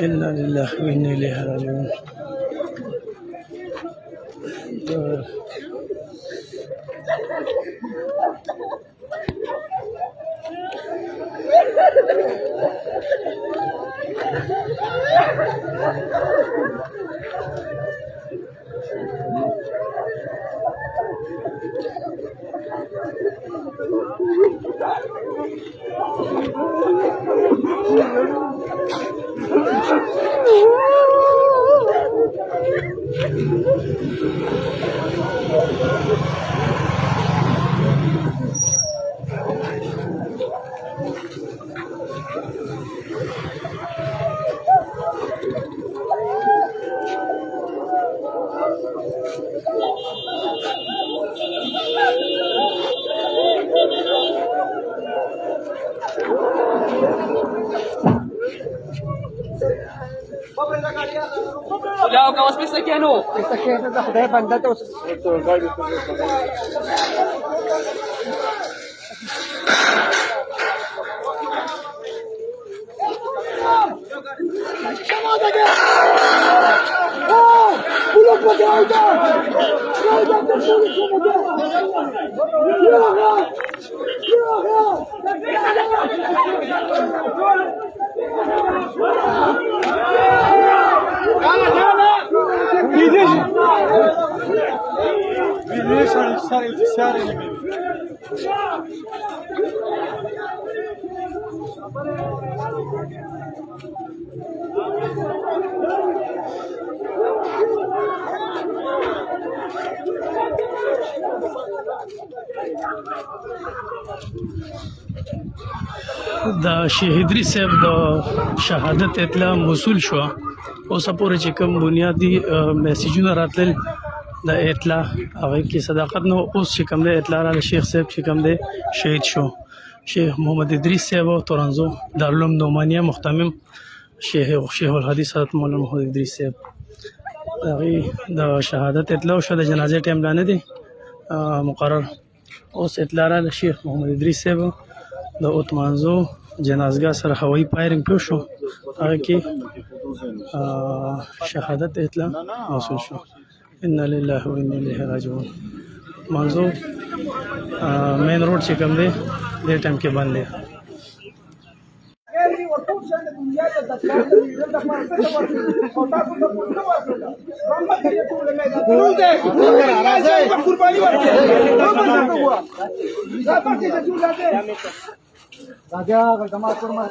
إنا لله وإنا إليه راجعون. Wala ka kawas pista kaya no? Esta gente da khudai banda to د شهیدری صاحب د شهادت اطلاع موصول شو. اوس پورې چې کوم بنیادی میسیجونه راتلل د اطلاع هغه کې صداقت نو. اوس چې کوم د اطلاع را شیخ صاحب چې کوم د شهید شو شیخ محمد ادریس صاحب او تورنزو دارالعلوم نعمانیه مختمم شیخ الحدیث حضرت مولانا محمد ادریس صاحب هغه د شهادت اطلاع شو. د جنازې ټیم لا نه دی مقرر. اوس اطلاع را شیخ محمد ادریس صاحب د اوتمانزو جنازګاه سره هوایي فایرنګ پیښ شو. هغه کې شهادت اطلاع موصول شو. انا لله و انا الیه راجعون. منزو مین روډ چې کوم دی دې ټایم کې بند دی. raja jamaat kurma